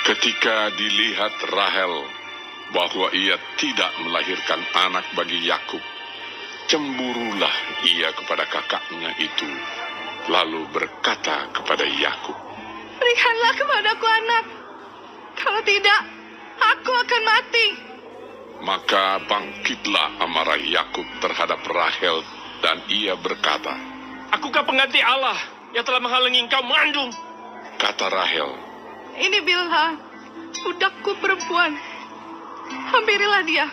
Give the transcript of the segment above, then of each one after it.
Ketika dilihat Rahel bahwa ia tidak melahirkan anak bagi Yakub, cemburulah ia kepada kakaknya itu, lalu berkata kepada Yakub, "Berikanlah kepadaku anak, kalau tidak, aku akan mati." Maka bangkitlah amarah Yakub terhadap Rahel, dan ia berkata, "Akukah pengganti Allah yang telah menghalangi engkau mengandung?" Kata Rahel, "Ini Bilha, budakku perempuan. Hampirilah dia,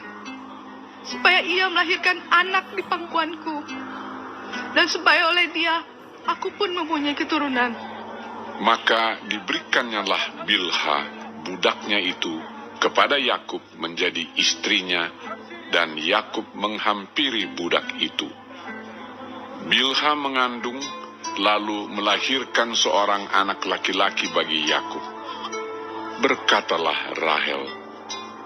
supaya ia melahirkan anak di pangkuanku, dan supaya oleh dia aku pun mempunyai keturunan." Maka diberikannya Bilha, budaknya itu, kepada Yakub menjadi istrinya, dan Yakub menghampiri budak itu. Bilha mengandung, lalu melahirkan seorang anak laki-laki bagi Yakub. Berkatalah Rahel,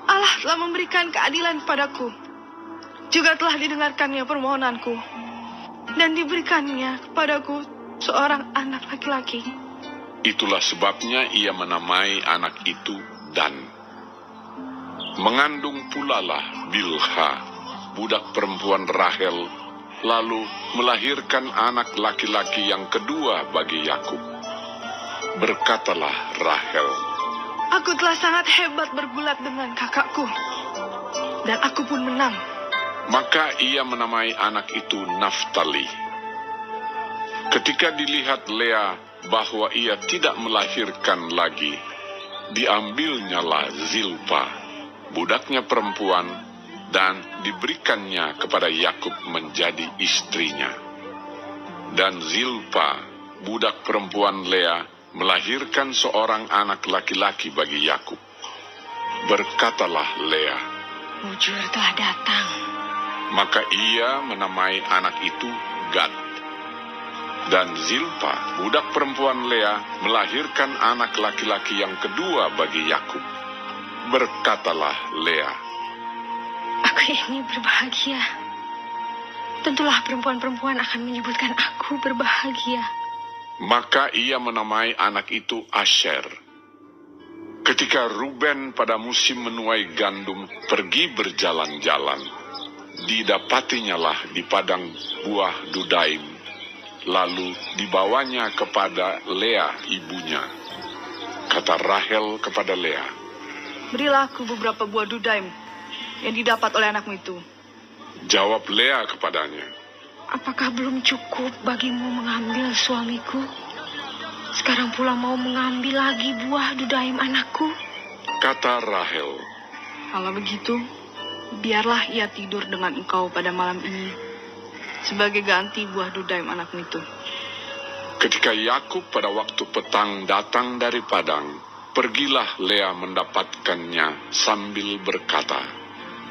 "Allah telah memberikan keadilan kepadaku, juga telah didengarkannya permohonanku, dan diberikannya kepadaku seorang anak laki-laki." Itulah sebabnya ia menamai anak itu Dan. Mengandung pulalah Bilha, budak perempuan Rahel, lalu melahirkan anak laki-laki yang kedua bagi Yakub. Berkatalah Rahel, "Aku telah sangat hebat bergulat dengan kakakku, dan aku pun menang." Maka ia menamai anak itu Naftali. Ketika dilihat Lea bahwa ia tidak melahirkan lagi, diambilnyalah Zilpa, budaknya perempuan, dan diberikannya kepada Yakub menjadi istrinya. Dan Zilpa, budak perempuan Lea, melahirkan seorang anak laki-laki bagi Yakub. Berkatalah Lea, "Mujur telah datang." Maka ia menamai anak itu Gad. Dan Zilpa, budak perempuan Lea, melahirkan anak laki-laki yang kedua bagi Yakub. Berkatalah Lea, "Aku ini berbahagia. Tentulah perempuan-perempuan akan menyebutkan aku berbahagia." Maka ia menamai anak itu Asher. Ketika Ruben pada musim menuai gandum pergi berjalan-jalan, didapatinyalah di padang buah Dudaim, lalu dibawanya kepada Lea ibunya. Kata Rahel kepada Lea, "Berilah aku beberapa buah dudaim yang didapat oleh anakmu itu." Jawab Lea kepadanya, "Apakah belum cukup bagimu mengambil suamiku? Sekarang pula mau mengambil lagi buah dudaim anakku?" Kata Rahel, "Kalau begitu, biarlah ia tidur dengan engkau pada malam ini, sebagai ganti buah dudaim anakmu itu." ketika Yakub pada waktu petang datang dari padang, pergilah Lea mendapatkannya sambil berkata,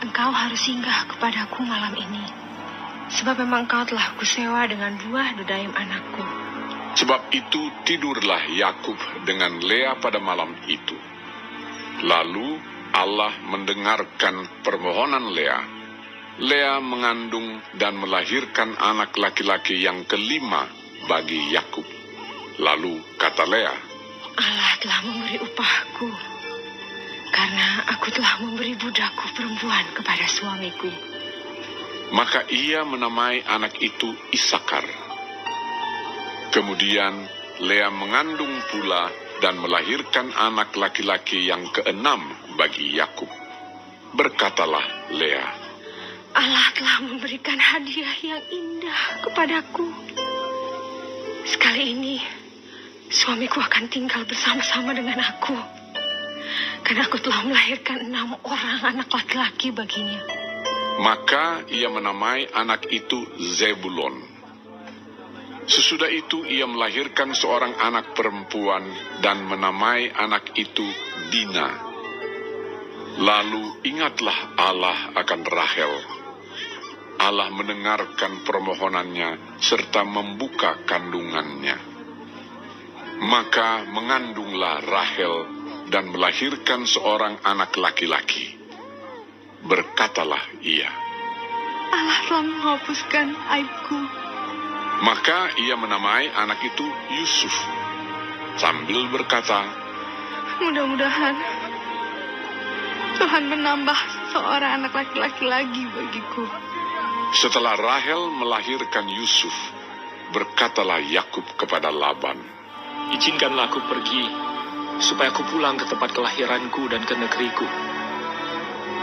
"Engkau harus singgah kepadaku malam ini, sebab memang engkau telah kusewa dengan buah dudaim anakku." Sebab itu tidurlah Yakub dengan Lea pada malam itu. Lalu Allah mendengarkan permohonan Lea. Lea mengandung dan melahirkan anak laki-laki yang kelima bagi Yakub. Lalu kata Lea, "Allah telah memberi upahku, karena aku telah memberi budakku perempuan kepada suamiku." Maka ia menamai anak itu Isakar. Kemudian Lea mengandung pula dan melahirkan anak laki-laki yang keenam bagi Yakub. Berkatalah Lea, "Allah telah memberikan hadiah yang indah kepadaku. Sekali ini, suamiku akan tinggal bersama-sama dengan aku, karena aku telah melahirkan 6 orang anak laki-laki baginya." Maka ia menamai anak itu Zebulon. Sesudah itu ia melahirkan seorang anak perempuan dan menamai anak itu Dina. Lalu ingatlah Allah akan Rahel. Allah mendengarkan permohonannya serta membuka kandungannya. Maka mengandunglah Rahel dan melahirkan seorang anak laki-laki. Berkatalah ia, "Allah telah menghapuskan aibku." Maka ia menamai anak itu Yusuf, sambil berkata, Mudah-mudahan Tuhan menambah seorang anak laki-laki lagi bagiku. Setelah Rahel melahirkan Yusuf, berkatalah Yakub kepada Laban, Izinkanlah aku pergi, supaya aku pulang ke tempat kelahiranku dan ke negeriku.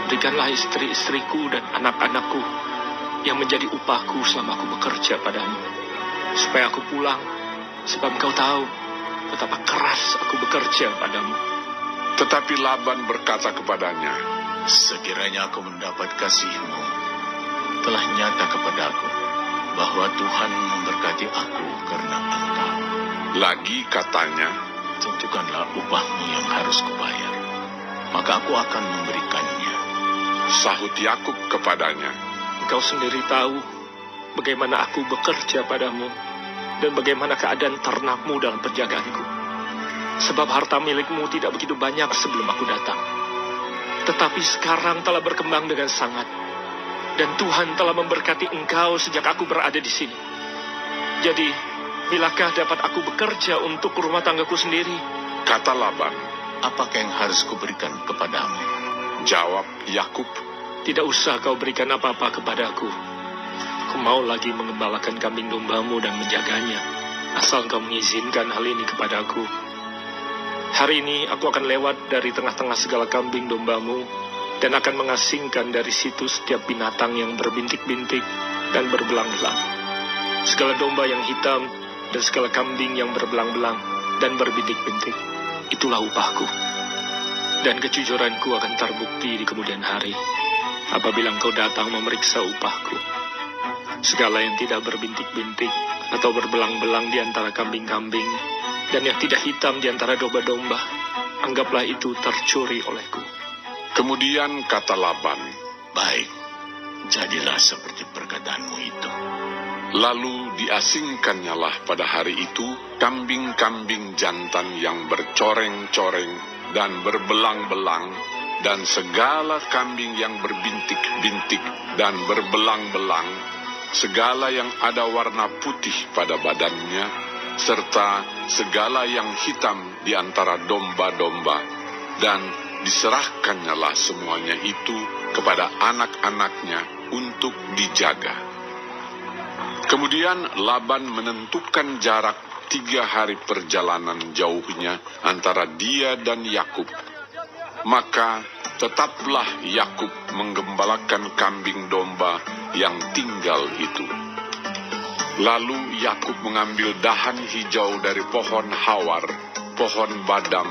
Berikanlah istri-istriku dan anak-anakku yang menjadi upahku selama aku bekerja padamu, supaya aku pulang, sebab engkau tahu betapa keras aku bekerja padamu. Tetapi Laban berkata kepadanya, Sekiranya aku mendapat kasih-Mu, telah nyata kepadaku bahwa Tuhan memberkati aku karena Engkau. lagi katanya, Tentukanlah upahmu yang harus kubayar, maka aku akan memberikannya. sahut Yakub kepadanya, Engkau sendiri tahu bagaimana aku bekerja padamu dan bagaimana keadaan ternakmu dalam penjagaanku. Sebab harta milikmu tidak begitu banyak sebelum aku datang. Tetapi sekarang telah berkembang dengan sangat. Dan Tuhan telah memberkati engkau sejak aku berada di sini. Jadi, bilakah dapat aku bekerja untuk rumah tanggaku sendiri? kata Laban. Apakah yang harus kuberikan kepadamu? Jawab Yakub, Tidak usah kau berikan apa-apa kepadaku. Aku mau lagi mengembalakan kambing dombamu dan menjaganya, asal kau mengizinkan hal ini kepadaku. Hari ini aku akan lewat dari tengah-tengah segala kambing dombamu, dan akan mengasingkan dari situ setiap binatang yang berbintik-bintik dan berbelang-belang. Segala domba yang hitam dan segala kambing yang berbelang-belang dan berbintik-bintik, itulah upahku. Dan kejujuranku akan terbukti di kemudian hari, apabila engkau datang memeriksa upahku. Segala yang tidak berbintik-bintik atau berbelang-belang di antara kambing-kambing, dan yang tidak hitam di antara domba-domba, anggaplah itu tercuri olehku. Kemudian kata Laban, Baik, jadilah seperti perkataanmu itu. lalu diasingkannyalah pada hari itu kambing-kambing jantan yang bercoreng-coreng dan berbelang-belang, dan segala kambing yang berbintik-bintik dan berbelang-belang, segala yang ada warna putih pada badannya, serta segala yang hitam di antara domba-domba, dan diserahkannyalah semuanya itu kepada anak-anaknya untuk dijaga. Kemudian Laban menentukan jarak 3 hari perjalanan jauhnya antara dia dan Yakub. Maka tetaplah Yakub menggembalakan kambing domba yang tinggal itu. Lalu Yakub mengambil dahan hijau dari pohon hawar, pohon badam,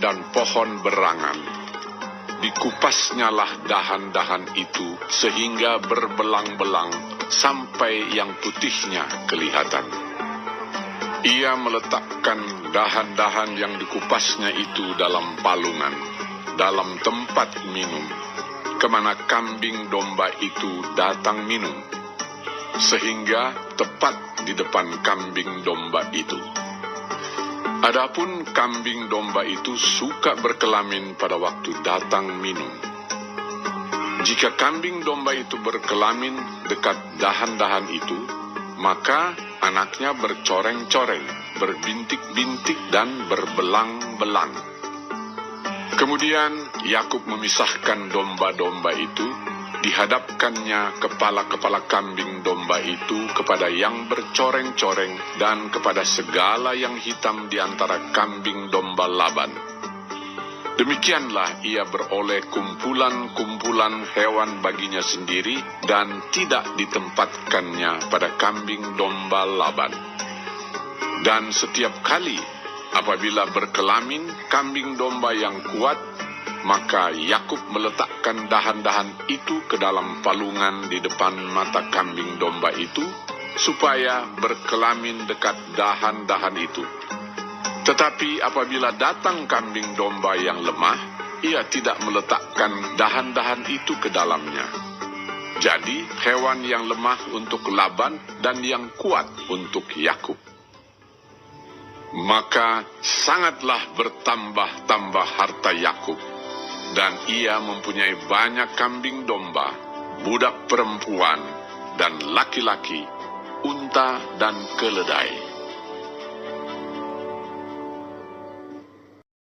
dan pohon berangan. Dikupasnyalah dahan-dahan itu sehingga berbelang-belang sampai yang putihnya kelihatan. Ia meletakkan dahan-dahan yang dikupasnya itu dalam palungan, dalam tempat minum, kemana kambing domba itu datang minum, sehingga tepat di depan kambing domba itu. Adapun kambing domba itu suka berkelamin pada waktu datang minum. Jika kambing domba itu berkelamin dekat dahan-dahan itu, maka anaknya bercoreng-coreng, berbintik-bintik, dan berbelang-belang. Kemudian Yakub memisahkan domba-domba itu, dihadapkannya kepala-kepala kambing domba itu kepada yang bercoreng-coreng dan kepada segala yang hitam di antara kambing domba Laban. Demikianlah ia beroleh kumpulan-kumpulan hewan baginya sendiri dan tidak ditempatkannya pada kambing domba Laban. Dan setiap kali apabila berkelamin kambing domba yang kuat, maka Yakub meletakkan dahan-dahan itu ke dalam palungan di depan mata kambing domba itu, supaya berkelamin dekat dahan-dahan itu. Tetapi apabila datang kambing domba yang lemah, ia tidak meletakkan dahan-dahan itu ke dalamnya. Jadi hewan yang lemah untuk Laban dan yang kuat untuk Yakub. Maka sangatlah bertambah-tambah harta Yakub, dan ia mempunyai banyak kambing domba, budak perempuan, dan laki-laki, unta dan keledai.